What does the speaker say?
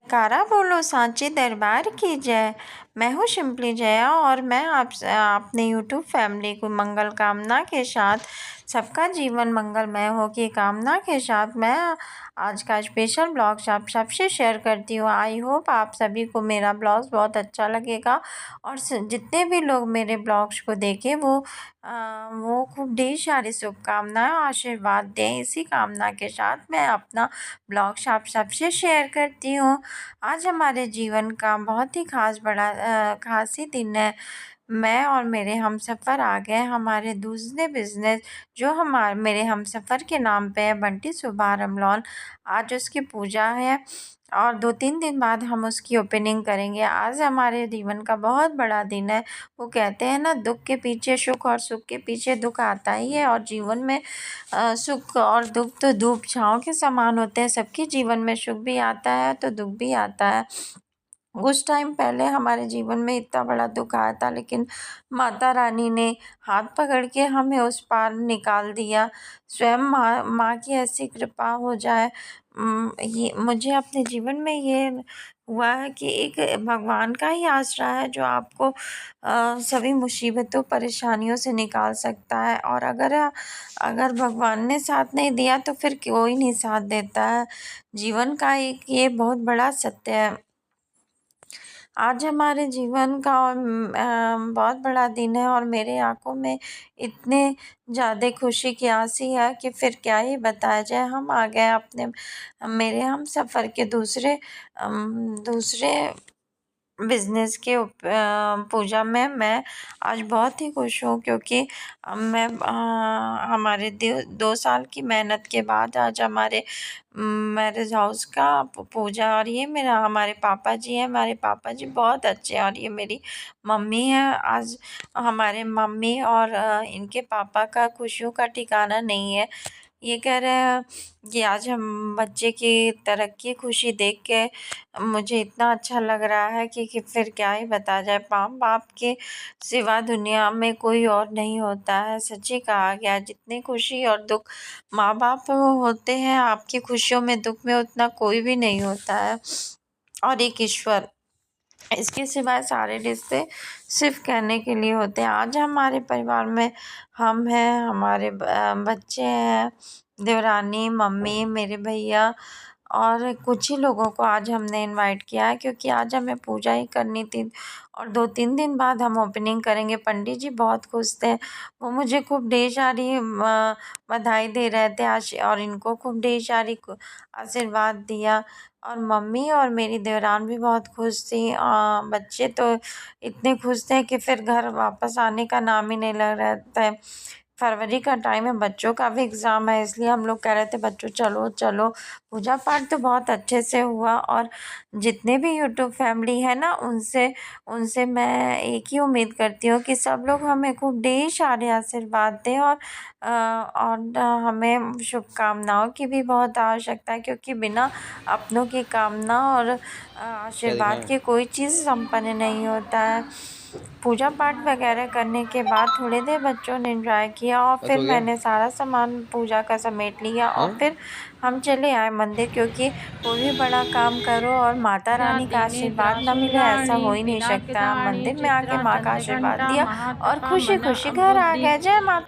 कारा बोलो सांची दरबार की जय। मैं हूँ सिंपली जया और मैं अपने यूट्यूब फैमिली को मंगल कामना के साथ सबका जीवन मंगलमय हो की कामना के साथ मैं आज का स्पेशल ब्लॉग आप सबसे शेयर करती हूँ। आई होप आप सभी को मेरा ब्लॉग बहुत अच्छा लगेगा और जितने भी लोग मेरे ब्लॉग्स को देखें वो खूब ढेर सारी शुभकामनाएं आशीर्वाद दें। इसी कामना के साथ मैं अपना ब्लॉग आप सबसे शेयर करती हूँ। आज हमारे जीवन का बहुत ही खास ही दिन है। मैं और मेरे हमसफ़र आ गए हमारे दूसरे बिज़नेस जो मेरे हमसफ़र के नाम पे है, बंटी शुभारंभ लॉन। आज उसकी पूजा है और 2-3 दिन बाद हम उसकी ओपनिंग करेंगे। आज हमारे जीवन का बहुत बड़ा दिन है। वो कहते हैं ना, दुख के पीछे सुख और सुख के पीछे दुख आता ही है। और जीवन में सुख और दुख तो धूप छाँव के समान होते हैं। सबके जीवन में सुख भी आता है तो दुख भी आता है। कुछ टाइम पहले हमारे जीवन में इतना बड़ा दुख आया था, लेकिन माता रानी ने हाथ पकड़ के हमें उस पार निकाल दिया। स्वयं माँ की ऐसी कृपा हो जाए। ये मुझे अपने जीवन में ये हुआ है कि एक भगवान का ही आसरा है जो आपको सभी मुसीबतों परेशानियों से निकाल सकता है। और अगर भगवान ने साथ नहीं दिया तो फिर कोई नहीं साथ देता है। जीवन का एक ये बहुत बड़ा सत्य है। आज हमारे जीवन का बहुत बड़ा दिन है और मेरे आँखों में इतने ज़्यादा खुशी की आँसी है कि फिर क्या ही बताया जाए। हम आ गए अपने मेरे हमसफ़र के दूसरे बिज़नेस के पूजा में। मैं आज बहुत ही खुश हूँ क्योंकि मैं हमारे 2 साल की मेहनत के बाद आज हमारे मैरिज हाउस का पूजा। और ये हमारे पापा जी हैं। हमारे पापा जी बहुत अच्छे हैं और ये मेरी मम्मी है। आज हमारे मम्मी और इनके पापा का खुशियों का ठिकाना नहीं है। ये कह रहे हैं कि आज हम बच्चे की तरक्की खुशी देख के मुझे इतना अच्छा लग रहा है कि फिर क्या ही बताया जाए। माँ बाप के सिवा दुनिया में कोई और नहीं होता है। सच्ची कहा गया है, जितनी खुशी और दुख माँ बाप होते हैं, आपकी खुशियों में दुख में उतना कोई भी नहीं होता है। और एक ईश्वर, इसके सिवाय सारे रिश्ते सिर्फ कहने के लिए होते हैं। आज हमारे परिवार में हम हैं, हमारे बच्चे हैं, देवरानी, मम्मी, मेरे भैया और कुछ ही लोगों को आज हमने इनवाइट किया है क्योंकि आज हमें पूजा ही करनी थी और 2-3 दिन बाद हम ओपनिंग करेंगे। पंडित जी बहुत खुश थे। वो मुझे खूब ढेर सारी बधाई दे रहे थे आज और इनको खूब ढेर सारी आशीर्वाद दिया। और मम्मी और मेरी देवरान भी बहुत खुश थी। बच्चे तो इतने खुश थे कि फिर घर वापस आने का नाम ही नहीं लग रहा था। फरवरी का टाइम है, बच्चों का भी एग्ज़ाम है, इसलिए हम लोग कह रहे थे बच्चों चलो चलो। पूजा पाठ तो बहुत अच्छे से हुआ और जितने भी यूट्यूब फैमिली है ना, उनसे मैं एक ही उम्मीद करती हूँ कि सब लोग हमें खूब ढेर सारे आशीर्वाद दें और हमें शुभकामनाओं की भी बहुत आवश्यकता है क्योंकि बिना अपनों की कामना और क्या आशीर्वाद दिखाएं? के कोई चीज़ संपन्न नहीं होता है। पूजा पाठ वगैरह करने के बाद थोड़ी देर बच्चों ने एंजॉय किया और बस फिर हो गया? मैंने सारा सामान पूजा का समेट लिया और हाँ? फिर हम चले आए मंदिर क्योंकि कोई भी बड़ा काम करो और माता रानी का जाति आशीर्वाद नेत्रा न मिले ऐसा शुभ्राणि हो ही नहीं सकता। पिनाकिदाणि मंदिर में आके चित्रा माँ का आशीर्वाद चंद्रघंटा दिया और महातपा खुशी मन खुशी घर आ अम्बुद्धि गए। जय माता।